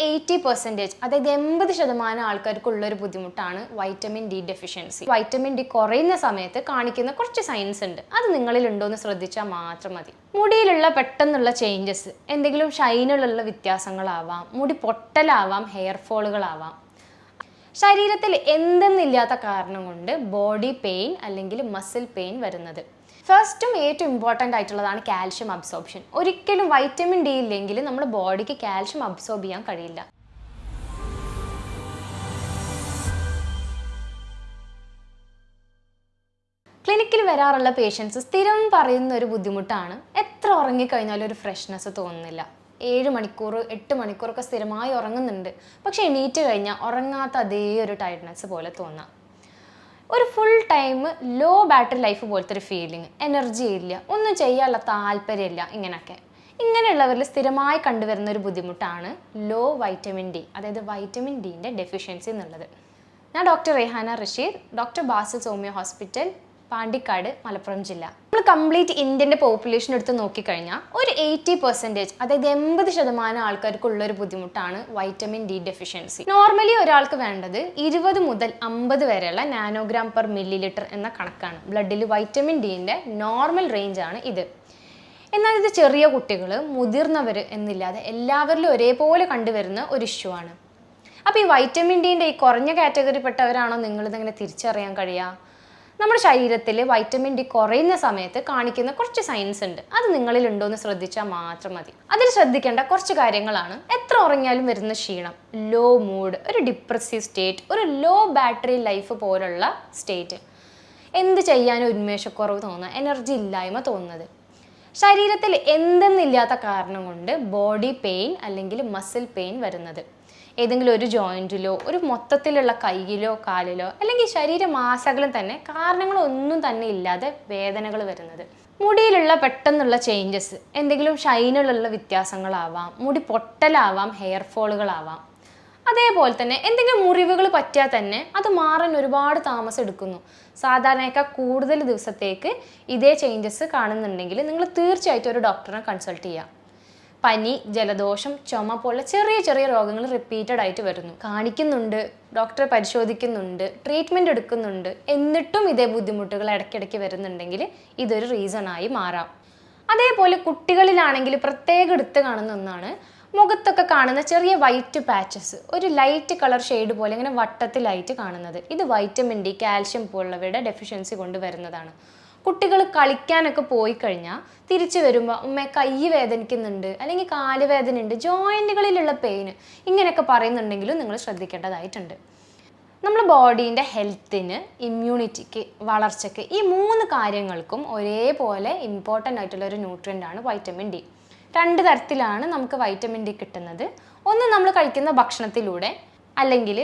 80% അതായത് 80% ആൾക്കാർക്കുള്ള ഒരു ബുദ്ധിമുട്ടാണ് vitamin D deficiency. Vitamin D കുറയുന്ന സമയത്ത് കാണിക്കുന്ന കുറച്ച് സൈൻസ് ഉണ്ട്. അത് നിങ്ങളിൽ ഉണ്ടോ എന്ന് ശ്രദ്ധിച്ചാൽ മാത്രം മതി. മുടിയിലുള്ള പെട്ടെന്നുള്ള ചേഞ്ചസ്, എന്തെങ്കിലും ഷൈനിലുള്ള വ്യത്യാസങ്ങളാവാം, മുടി പൊട്ടലാവാം, ഹെയർ ഫോളുകളാവാം. ശരീരത്തിൽ എന്തെന്നില്ലാത്ത കാരണം കൊണ്ട് ബോഡി പെയിൻ അല്ലെങ്കിൽ മസിൽ പെയിൻ വരുന്നത്. ഫസ്റ്റും ഏറ്റവും ഇമ്പോർട്ടൻ്റ് ആയിട്ടുള്ളതാണ് കാൽഷ്യം അബ്സോർപ്ഷൻ. ഒരിക്കലും വൈറ്റമിൻ ഡി ഇല്ലെങ്കിൽ നമ്മുടെ ബോഡിക്ക് കാൽഷ്യം അബ്സോർബ് ചെയ്യാൻ കഴിയില്ല. ക്ലിനിക്കിൽ വരാറുള്ള പേഷ്യൻസ് സ്ഥിരം പറയുന്ന ഒരു ബുദ്ധിമുട്ടാണ് എത്ര ഉറങ്ങിക്കഴിഞ്ഞാലും ഒരു ഫ്രഷ്നെസ് തോന്നുന്നില്ല. 7 മണിക്കൂർ 8 മണിക്കൂറൊക്കെ സ്ഥിരമായി ഉറങ്ങുന്നുണ്ട്, പക്ഷെ എണീറ്റ് കഴിഞ്ഞാൽ ഉറങ്ങാത്ത അതേ ഒരു ടയർഡ്നെസ് പോലെ തോന്നാം. ഒരു full time low battery life പോലത്തെ ഒരു ഫീലിംഗ്, എനർജി ഇല്ല, ഒന്നും ചെയ്യാനുള്ള താല്പര്യമില്ല. ഇങ്ങനെയുള്ളവരിൽ സ്ഥിരമായി കണ്ടുവരുന്ന ഒരു ബുദ്ധിമുട്ടാണ് ലോ വൈറ്റമിൻ ഡി, അതായത് വൈറ്റമിൻ ഡിൻ്റെ ഡെഫിഷ്യൻസി എന്നുള്ളത്. ഞാൻ doctor Rehana Rasheed, doctor Basil Soumya hospital, Pandikkad, Malappuram ജില്ല. നമ്മൾ കംപ്ലീറ്റ് ഇന്ത്യൻ്റെ പോപ്പുലേഷൻ എടുത്ത് നോക്കിക്കഴിഞ്ഞാൽ ഒരു 80% അതായത് 80% ആൾക്കാർക്കുള്ള ഒരു ബുദ്ധിമുട്ടാണ് വൈറ്റമിൻ ഡി ഡെഫിഷ്യൻസി. നോർമലി ഒരാൾക്ക് വേണ്ടത് 20 മുതൽ 50 വരെയുള്ള നാനോഗ്രാം പെർ മില്ലി ലിറ്റർ എന്ന കണക്കാണ്. ബ്ലഡിൽ വൈറ്റമിൻ ഡിൻ്റെ നോർമൽ റേഞ്ച് ആണ് ഇത്. എന്നാൽ ഇത് ചെറിയ കുട്ടികൾ, മുതിർന്നവർ എന്നില്ലാതെ എല്ലാവരിലും ഒരേപോലെ കണ്ടുവരുന്ന ഒരു ഇഷ്യൂ ആണ്. അപ്പോൾ ഈ വൈറ്റമിൻ ഡിൻ്റെ ഈ കുറഞ്ഞ കാറ്റഗറിപ്പെട്ടവരാണോ നിങ്ങളിതെങ്ങനെ തിരിച്ചറിയാൻ കഴിയുക? നമ്മുടെ ശരീരത്തിൽ വൈറ്റമിൻ ഡി കുറയുന്ന സമയത്ത് കാണിക്കുന്ന കുറച്ച് സൈൻസ് ഉണ്ട്. അത് നിങ്ങളിൽ ഉണ്ടോ എന്ന് ശ്രദ്ധിച്ചാൽ മാത്രം മതി. അതിൽ ശ്രദ്ധിക്കേണ്ട കുറച്ച് കാര്യങ്ങളാണ്: എത്ര ഉറങ്ങിയാലും വരുന്ന ക്ഷീണം, ലോ മൂഡ്, ഒരു ഡിപ്രസീവ് സ്റ്റേറ്റ്, ഒരു ലോ ബാറ്ററി ലൈഫ് പോലുള്ള സ്റ്റേറ്റ്, എന്ത് ചെയ്യാനും ഉന്മേഷക്കുറവ് തോന്നുക, എനർജി ഇല്ലായ്മ തോന്നുന്നത്, ശരീരത്തിൽ എന്തെന്നില്ലാത്ത കാരണം കൊണ്ട് ബോഡി പെയിൻ അല്ലെങ്കിൽ മസിൽ പെയിൻ വരുന്നത്, ഏതെങ്കിലും ഒരു ജോയിൻറ്റിലോ ഒരു മൊത്തത്തിലുള്ള കൈയിലോ കാലിലോ അല്ലെങ്കിൽ ശരീരമാസകലം തന്നെ കാരണങ്ങളൊന്നും തന്നെ ഇല്ലാതെ വേദനകൾ വരുന്നത്, മുടിയിലുള്ള പെട്ടെന്നുള്ള ചേഞ്ചസ്, എന്തെങ്കിലും ഷൈനിലുള്ള വ്യത്യാസങ്ങളാവാം, മുടി പൊട്ടലാവാം, ഹെയർ ഫോളുകളാവാം. അതേപോലെ തന്നെ എന്തെങ്കിലും മുറിവുകൾ പറ്റിയാൽ തന്നെ അത് മാറാൻ ഒരുപാട് താമസം എടുക്കുന്നു. സാധാരണയേക്കാൾ കൂടുതൽ ദിവസത്തേക്ക് ഇതേ ചേഞ്ചസ് കാണുന്നുണ്ടെങ്കിൽ നിങ്ങൾ തീർച്ചയായിട്ടും ഒരു ഡോക്ടറെ കൺസൾട്ട് ചെയ്യുക. പനി, ജലദോഷം, ചുമ പോലുള്ള ചെറിയ ചെറിയ രോഗങ്ങൾ റിപ്പീറ്റഡ് ആയിട്ട് വരുന്നു, കാണിക്കുന്നുണ്ട്, ഡോക്ടറെ പരിശോധിക്കുന്നുണ്ട്, ട്രീറ്റ്മെൻറ്റ് എടുക്കുന്നുണ്ട്, എന്നിട്ടും ഇതേ ബുദ്ധിമുട്ടുകൾ ഇടയ്ക്കിടയ്ക്ക് വരുന്നുണ്ടെങ്കിൽ ഇതൊരു റീസണായി മാറാം. അതേപോലെ കുട്ടികളിലാണെങ്കിൽ പ്രത്യേകം എടുത്ത് കാണുന്ന ഒന്നാണ് മുഖത്തൊക്കെ കാണുന്ന ചെറിയ വൈറ്റ് പാച്ചസ്, ഒരു ലൈറ്റ് കളർ ഷെയ്ഡ് പോലെ ഇങ്ങനെ വട്ടത്തിലായിട്ട് കാണുന്നത്. ഇത് വൈറ്റമിൻ ഡി, കാൽഷ്യം പോലുള്ളവയുടെ ഡെഫിഷ്യൻസി കൊണ്ട് വരുന്നതാണ്. കുട്ടികൾ കളിക്കാനൊക്കെ പോയി കഴിഞ്ഞാൽ തിരിച്ചു വരുമ്പോൾ ഉമ്മ കൈ വേദനിക്കുന്നുണ്ട്, അല്ലെങ്കിൽ കാല് വേദന ഉണ്ട്, ജോയിൻറ്റുകളിലുള്ള പെയിന്, ഇങ്ങനെയൊക്കെ പറയുന്നുണ്ടെങ്കിലും നിങ്ങൾ ശ്രദ്ധിക്കേണ്ടതായിട്ടുണ്ട്. നമ്മൾ ബോഡീൻ്റെ ഹെൽത്തിന്, ഇമ്മ്യൂണിറ്റിക്ക്, വളർച്ചയ്ക്ക്, ഈ 3 കാര്യങ്ങൾക്കും ഒരേപോലെ ഇമ്പോർട്ടൻ്റ് ആയിട്ടുള്ള ഒരു ന്യൂട്രിയൻ്റ് ആണ് വൈറ്റമിൻ ഡി. 2 തരത്തിലാണ് നമുക്ക് വൈറ്റമിൻ ഡി കിട്ടുന്നത്. ഒന്ന് നമ്മൾ കഴിക്കുന്ന ഭക്ഷണത്തിലൂടെ, അല്ലെങ്കിൽ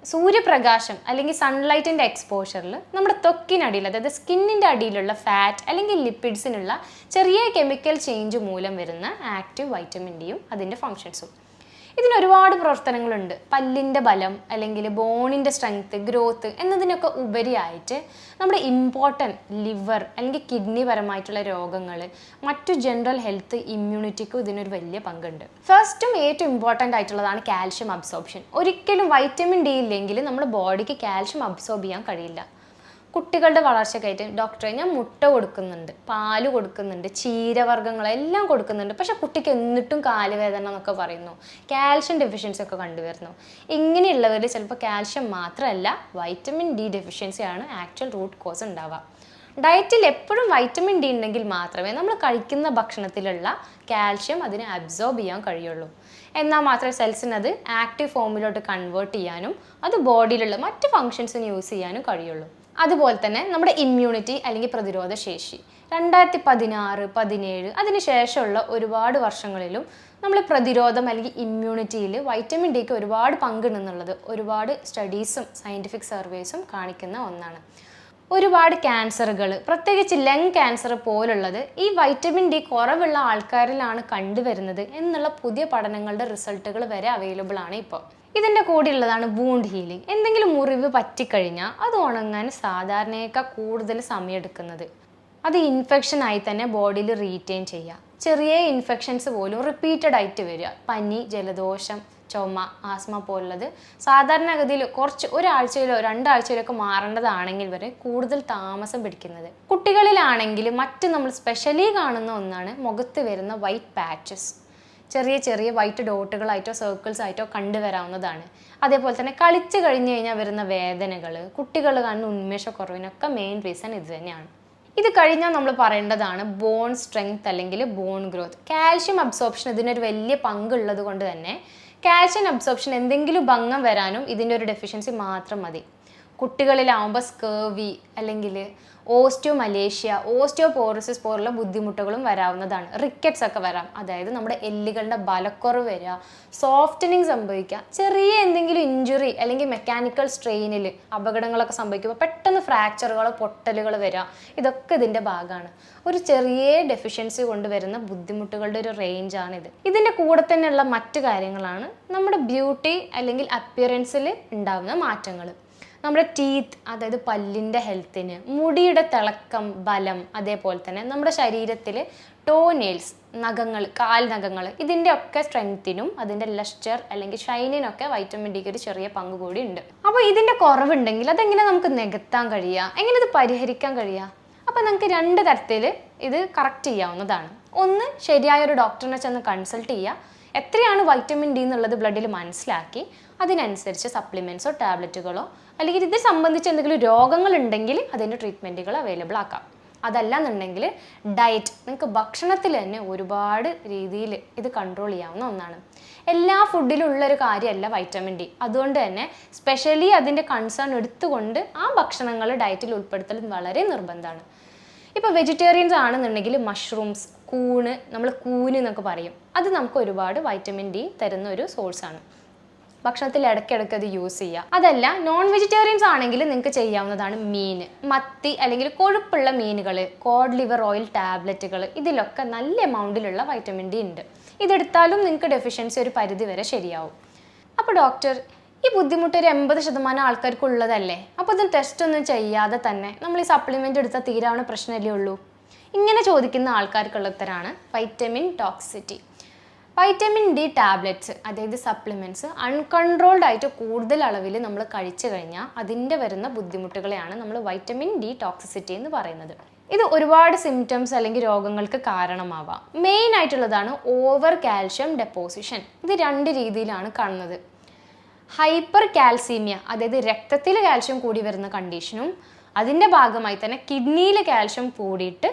സൂര്യപ്രകാശം അല്ലെങ്കിൽ സൺലൈറ്റിൻ്റെ എക്സ്പോഷറിൽ നമ്മുടെ ത്വക്കിനടിയിൽ, അതായത് സ്കിന്നിൻ്റെ അടിയിലുള്ള ഫാറ്റ് അല്ലെങ്കിൽ ലിപ്പിഡ്സിനുള്ള ചെറിയ കെമിക്കൽ ചേഞ്ച് മൂലം വരുന്ന ആക്റ്റീവ് വൈറ്റമിൻ ഡിയും അതിൻ്റെ ഫങ്ഷൻസും. ഇതിന് ഒരുപാട് പ്രവർത്തനങ്ങളുണ്ട്. പല്ലിൻ്റെ ബലം അല്ലെങ്കിൽ ബോണിൻ്റെ സ്ട്രെങ്ത്, ഗ്രോത്ത് എന്നതിനൊക്കെ ഉപരിയായിട്ട് നമ്മുടെ ഇമ്പോർട്ടൻറ്റ് ലിവർ അല്ലെങ്കിൽ കിഡ്നി പരമായിട്ടുള്ള രോഗങ്ങൾ, മറ്റു ജനറൽ ഹെൽത്ത്, ഇമ്മ്യൂണിറ്റിക്കും ഇതിനൊരു വലിയ പങ്കുണ്ട്. ഫസ്റ്റും ഏറ്റവും ഇമ്പോർട്ടൻ്റ് ആയിട്ടുള്ളതാണ് കാൽഷ്യം അബ്സോർപ്ഷൻ. ഒരിക്കലും വൈറ്റമിൻ ഡി ഇല്ലെങ്കിൽ നമ്മുടെ ബോഡിക്ക് കാൽഷ്യം അബ്സോർബ് ചെയ്യാൻ കഴിയില്ല. കുട്ടികളുടെ വളർച്ചയ്ക്കായിട്ട് ഡോക്ടറെ ഞാൻ മുട്ട കൊടുക്കുന്നുണ്ട്, പാല് കൊടുക്കുന്നുണ്ട്, ചീരവർഗ്ഗങ്ങളെല്ലാം കൊടുക്കുന്നുണ്ട്, പക്ഷെ കുട്ടിക്ക് എന്നിട്ടും കാലുവേദന എന്നൊക്കെ പറയുന്നു, കാൽഷ്യം ഡെഫിഷ്യൻസി ഒക്കെ കണ്ടുവരുന്നു. ഇങ്ങനെയുള്ളവർ ചിലപ്പോൾ കാൽഷ്യം മാത്രമല്ല വൈറ്റമിൻ ഡി ഡെഫിഷ്യൻസിയാണ് ആക്ച്വൽ റൂട്ട് കോസ് ഉണ്ടാവുക. ഡയറ്റിൽ എപ്പോഴും വൈറ്റമിൻ ഡി ഉണ്ടെങ്കിൽ മാത്രമേ നമ്മൾ കഴിക്കുന്ന ഭക്ഷണത്തിലുള്ള കാൽഷ്യം അതിനെ അബ്സോർബ് ചെയ്യാൻ കഴിയുള്ളൂ. എന്നാൽ മാത്രമേ സെൽസിന് അത് ആക്റ്റീവ് ഫോമിലോട്ട് കൺവേർട്ട് ചെയ്യാനും അത് ബോഡിയിലുള്ള മറ്റ് ഫങ്ഷൻസിന് യൂസ് ചെയ്യാനും കഴിയുള്ളൂ. അതുപോലെ തന്നെ നമ്മുടെ ഇമ്മ്യൂണിറ്റി അല്ലെങ്കിൽ പ്രതിരോധ ശേഷി 2016, 17 അതിനുശേഷമുള്ള ഒരുപാട് വർഷങ്ങളിലും നമ്മൾ പ്രതിരോധം അല്ലെങ്കിൽ ഇമ്മ്യൂണിറ്റിയിൽ വൈറ്റമിൻ ഡിക്ക് ഒരുപാട് പങ്കുണ്ടെന്നുള്ളത് ഒരുപാട് സ്റ്റഡീസും സയൻറ്റിഫിക് സർവേസും കാണിക്കുന്ന ഒന്നാണ്. ഒരുപാട് ക്യാൻസറുകൾ, പ്രത്യേകിച്ച് ലങ് ക്യാൻസർ പോലുള്ളത് ഈ വൈറ്റമിൻ ഡി കുറവുള്ള ആൾക്കാരിലാണ് കണ്ടുവരുന്നത് എന്നുള്ള പുതിയ പഠനങ്ങളുടെ റിസൾട്ടുകൾ വരെ അവൈലബിൾ ആണ് ഇപ്പോൾ. ഇതിൻ്റെ കൂടെയുള്ളതാണ് വൂണ്ട് ഹീലിംഗ്. എന്തെങ്കിലും മുറിവ് പറ്റിക്കഴിഞ്ഞാൽ അത് ഉണങ്ങാൻ സാധാരണയേക്കാൾ കൂടുതൽ സമയമെടുക്കുന്നത്. അത് ഇൻഫെക്ഷനായി തന്നെ ബോഡിയിൽ റീറ്റെയിൻ ചെയ്യുക. ചെറിയ ഇൻഫെക്ഷൻസ് പോലും റിപ്പീറ്റഡ് ആയിട്ട് വരിക, പനി, ജലദോഷം, ചുമ, ആസ്മ പോലുള്ളത് സാധാരണഗതിയിൽ കുറച്ച് ഒരാഴ്ചയിലോ 2 ആഴ്ചയിലോ ഒക്കെ മാറേണ്ടതാണെങ്കിൽ വരെ കൂടുതൽ താമസം പിടിക്കുന്നത്. കുട്ടികളിലാണെങ്കിൽ മറ്റ് നമ്മൾ സ്പെഷ്യലി കാണുന്ന ഒന്നാണ് മുഖത്ത് വരുന്ന വൈറ്റ് പാച്ചസ്. ചെറിയ ചെറിയ വൈറ്റ് ഡോട്ടുകളായിട്ടോ സർക്കിൾസ് ആയിട്ടോ കണ്ടുവരാവുന്നതാണ്. അതേപോലെ തന്നെ കളിച്ച് കഴിഞ്ഞ് കഴിഞ്ഞാൽ വരുന്ന വേദനകൾ, കുട്ടികൾ കാണുന്ന ഉന്മേഷക്കുറവിനൊക്കെ മെയിൻ റീസൺ ഇത് തന്നെയാണ്. ഇത് കഴിഞ്ഞാൽ നമ്മൾ പറയേണ്ടതാണ് ബോൺ സ്ട്രെങ്ത് അല്ലെങ്കിൽ ബോൺ ഗ്രോത്ത്. കാൽഷ്യം അബ്സോർപ്ഷൻ ഇതിനൊരു വലിയ പങ്കുള്ളത് കൊണ്ട് തന്നെ കാൽഷ്യം അബ്സോർപ്ഷൻ എന്തെങ്കിലും ഭംഗം വരാനും ഇതിൻ്റെ ഒരു ഡെഫിഷ്യൻസി മാത്രം മതി. കുട്ടികളിലാവുമ്പോൾ സ്കേർവി അല്ലെങ്കിൽ ഓസ്റ്റിയോമലേഷ്യ, ഓസ്റ്റിയോപോറോസിസ് പോലുള്ള ബുദ്ധിമുട്ടുകളും വരാവുന്നതാണ്. റിക്കറ്റ്സ് ഒക്കെ വരാം, അതായത് നമ്മുടെ എല്ലുകളുടെ ബലക്കുറവ് വരിക, സോഫ്റ്റനിങ് സംഭവിക്കുക, ചെറിയ എന്തെങ്കിലും ഇഞ്ചുറി അല്ലെങ്കിൽ മെക്കാനിക്കൽ സ്ട്രെയിനിൽ അപകടങ്ങളൊക്കെ സംഭവിക്കുമ്പോൾ പെട്ടെന്ന് ഫ്രാക്ചറുകളോ പൊട്ടലുകൾ വരിക, ഇതൊക്കെ ഇതിൻ്റെ ഭാഗമാണ്. ഒരു ചെറിയ ഡെഫിഷ്യൻസി കൊണ്ടുവരുന്ന ബുദ്ധിമുട്ടുകളുടെ ഒരു റേഞ്ചാണിത്. ഇതിൻ്റെ കൂടെ തന്നെയുള്ള മറ്റു കാര്യങ്ങളാണ് നമ്മുടെ ബ്യൂട്ടി അല്ലെങ്കിൽ അപ്പിയറൻസിൽ ഉണ്ടാകുന്ന മാറ്റങ്ങൾ. നമ്മുടെ ടീത്ത്, അതായത് പല്ലിൻ്റെ ഹെൽത്തിന്, മുടിയുടെ തിളക്കം, ബലം, അതേപോലെ തന്നെ നമ്മുടെ ശരീരത്തിൽ ടോ നെയിൽസ്, നഖങ്ങൾ, കാൽ നഖങ്ങൾ, ഇതിൻ്റെ ഒക്കെ സ്ട്രെങ്ത്തിനും അതിൻ്റെ ലസ്റ്റർ അല്ലെങ്കിൽ ഷൈനിനൊക്കെ വൈറ്റമിൻ ഡിക്ക് ഒരു ചെറിയ പങ്ക് കൂടി ഉണ്ട്. അപ്പോൾ ഇതിൻ്റെ കുറവുണ്ടെങ്കിൽ അതെങ്ങനെ നമുക്ക് നികത്താൻ കഴിയുക, എങ്ങനെ ഇത് പരിഹരിക്കാൻ കഴിയുക? അപ്പോൾ നമുക്ക് 2 തരത്തിൽ ഇത് കറക്റ്റ് ചെയ്യാവുന്നതാണ്. ഒന്ന്, ശരിയായൊരു ഡോക്ടറിനെ ചെന്ന് കൺസൾട്ട് ചെയ്യുക. എത്രയാണ് വൈറ്റമിൻ ഡി എന്നുള്ളത് ബ്ലഡിൽ മനസ്സിലാക്കി അതിനനുസരിച്ച് സപ്ലിമെൻറ്റ്സോ ടാബ്ലറ്റുകളോ അല്ലെങ്കിൽ ഇത് സംബന്ധിച്ച് എന്തെങ്കിലും രോഗങ്ങളുണ്ടെങ്കിൽ അതിൻ്റെ ട്രീറ്റ്മെൻറ്റുകൾ അവൈലബിൾ ആക്കാം. അതല്ല എന്നുണ്ടെങ്കിൽ ഡയറ്റ്, നിങ്ങൾക്ക് ഭക്ഷണത്തിൽ തന്നെ ഒരുപാട് രീതിയിൽ ഇത് കൺട്രോൾ ചെയ്യാവുന്ന ഒന്നാണ്. എല്ലാ ഫുഡിലും ഉള്ളൊരു കാര്യമല്ല വൈറ്റമിൻ ഡി. അതുകൊണ്ട് തന്നെ സ്പെഷ്യലി അതിൻ്റെ കൺസേൺ എടുത്തുകൊണ്ട് ആ ഭക്ഷണങ്ങൾ ഡയറ്റിൽ ഉൾപ്പെടുത്തൽ വളരെ നിർബന്ധമാണ്. ഇപ്പോൾ വെജിറ്റേറിയൻസ് ആണെന്നുണ്ടെങ്കിൽ മഷ്റൂംസ്, കൂണ്, നമ്മൾ കൂന് എന്നൊക്കെ പറയും, അത് നമുക്ക് ഒരുപാട് വൈറ്റമിൻ ഡി തരുന്ന ഒരു സോഴ്സാണ്. ഭക്ഷണത്തിൽ ഇടയ്ക്കിടയ്ക്ക് അത് യൂസ് ചെയ്യുക. അതല്ല, നോൺ വെജിറ്റേറിയൻസ് ആണെങ്കിൽ നിങ്ങൾക്ക് ചെയ്യാവുന്നതാണ് മീൻ, മത്തി അല്ലെങ്കിൽ കൊഴുപ്പുള്ള മീനുകൾ, കോഡ് ലിവർ ഓയിൽ ടാബ്ലറ്റുകൾ, ഇതിലൊക്കെ നല്ല എമൗണ്ടിലുള്ള വൈറ്റമിൻ ഡി ഉണ്ട്. ഇതെടുത്താലും നിങ്ങൾക്ക് ഡെഫിഷ്യൻസി ഒരു പരിധി വരെ ശരിയാവും. അപ്പോൾ ഡോക്ടർ, ഈ ബുദ്ധിമുട്ട് ഒരു 80% ആൾക്കാർക്ക് ഉള്ളതല്ലേ, അപ്പോൾ ഇത് ടെസ്റ്റ് ഒന്നും ചെയ്യാതെ തന്നെ നമ്മൾ ഈ സപ്ലിമെൻ്റ് എടുത്താൽ തീരാവുന്ന പ്രശ്നമല്ലേ ഉള്ളൂ? ഇങ്ങനെ ചോദിക്കുന്ന ആൾക്കാർക്കുള്ള ഉത്തരമാണ് vitamin toxicity. Vitamin D tablets, അതായത് സപ്ലിമെൻറ്റ്സ് അൺകൺട്രോൾഡ് ആയിട്ട് കൂടുതൽ അളവിൽ നമ്മൾ കഴിച്ചു കഴിഞ്ഞാൽ അതിൻ്റെ വരുന്ന ബുദ്ധിമുട്ടുകളെയാണ് നമ്മൾ വൈറ്റമിൻ ഡി ടോക്സിസിറ്റി എന്ന് പറയുന്നത്. ഇത് ഒരുപാട് സിംറ്റംസ് അല്ലെങ്കിൽ രോഗങ്ങൾക്ക് കാരണമാവാം. മെയിൻ ആയിട്ടുള്ളതാണ് ഓവർ കാൽഷ്യം ഡെപ്പോസിഷൻ. ഇത് 2 രീതിയിലാണ് കാണുന്നത്. ഹൈപ്പർ കാൽസീമിയ, അതായത് രക്തത്തിൽ കാൽഷ്യം കൂടി വരുന്ന കണ്ടീഷനും അതിൻ്റെ ഭാഗമായി തന്നെ കിഡ്നിയിൽ കാൽഷ്യം കൂടിയിട്ട്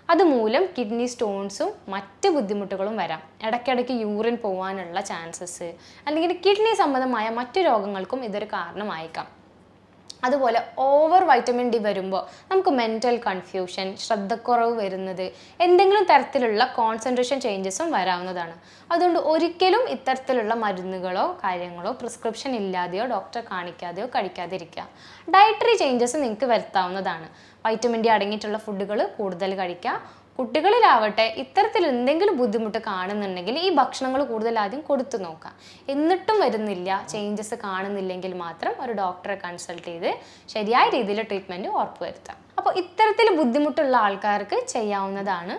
അതുമൂലം കിഡ്നി സ്റ്റോൺസും മറ്റ് ബുദ്ധിമുട്ടുകളും വരാം. ഇടയ്ക്കിടയ്ക്ക് യൂറിൻ പോകാനുള്ള ചാൻസസ് അല്ലെങ്കിൽ കിഡ്നി സംബന്ധമായ മറ്റു രോഗങ്ങൾക്കും ഇതൊരു കാരണമായേക്കാം. അതുപോലെ ഓവർ വൈറ്റമിൻ ഡി വരുമ്പോൾ നമുക്ക് മെൻ്റൽ കൺഫ്യൂഷൻ, ശ്രദ്ധക്കുറവ് വരുന്നത്, എന്തെങ്കിലും തരത്തിലുള്ള കോൺസെൻട്രേഷൻ ചേഞ്ചസും വരാവുന്നതാണ്. അതുകൊണ്ട് ഒരിക്കലും ഇത്തരത്തിലുള്ള മരുന്നുകളോ കാര്യങ്ങളോ പ്രിസ്ക്രിപ്ഷൻ ഇല്ലാതെയോ ഡോക്ടറെ കാണിക്കാതെയോ കഴിക്കാതിരിക്കുക. ഡയറ്ററി ചേഞ്ചസ് നിങ്ങൾക്ക് വരുത്താവുന്നതാണ്. വൈറ്റമിൻ ഡി അടങ്ങിയിട്ടുള്ള ഫുഡുകൾ കൂടുതൽ കഴിക്കുക. കുട്ടികളിലാവട്ടെ ഇത്തരത്തിൽ എന്തെങ്കിലും ബുദ്ധിമുട്ട് കാണുന്നുണ്ടെങ്കിൽ ഈ ഭക്ഷണങ്ങൾ കൂടുതൽ ആദ്യം കൊടുത്തു നോക്കാം. എന്നിട്ടും വരുന്നില്ല, ചേഞ്ചസ് കാണുന്നില്ലെങ്കിൽ മാത്രം ഒരു ഡോക്ടറെ കൺസൾട്ട് ചെയ്ത് ശരിയായ രീതിയിൽ ട്രീറ്റ്മെൻറ്റ് ഉറപ്പുവരുത്താം. അപ്പോൾ ഇത്തരത്തിൽ ബുദ്ധിമുട്ടുള്ള ആൾക്കാർക്ക് ചെയ്യാവുന്നതാണ്.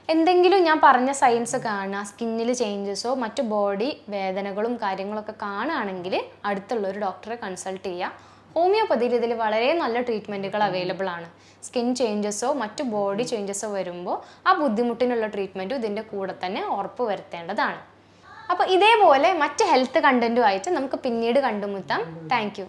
എന്തെങ്കിലും ഞാൻ പറഞ്ഞ സൈൻസ് കാണുക, സ്കിന്നിൽ ചേഞ്ചസോ മറ്റു ബോഡി വേദനകളും കാര്യങ്ങളൊക്കെ കാണുകയാണെങ്കിൽ അടുത്തുള്ള ഒരു ഡോക്ടറെ കൺസൾട്ട് ചെയ്യുക. ഹോമിയോപ്പതിയിൽ ഇതിൽ വളരെ നല്ല ട്രീറ്റ്മെൻറ്റുകൾ അവൈലബിൾ ആണ്. സ്കിൻ ചേഞ്ചസോ മറ്റു ബോഡി ചേഞ്ചസോ വരുമ്പോൾ ആ ബുദ്ധിമുട്ടിനുള്ള ട്രീറ്റ്മെൻറ്റും ഇതിൻ്റെ കൂടെ തന്നെ ഉറപ്പ് വരുത്തേണ്ടതാണ്. അപ്പോൾ ഇതേപോലെ മറ്റ് ഹെൽത്ത് കണ്ടൻറ്റുമായിട്ട് നമുക്ക് പിന്നീട് കണ്ടുമുട്ടാം. Thank you.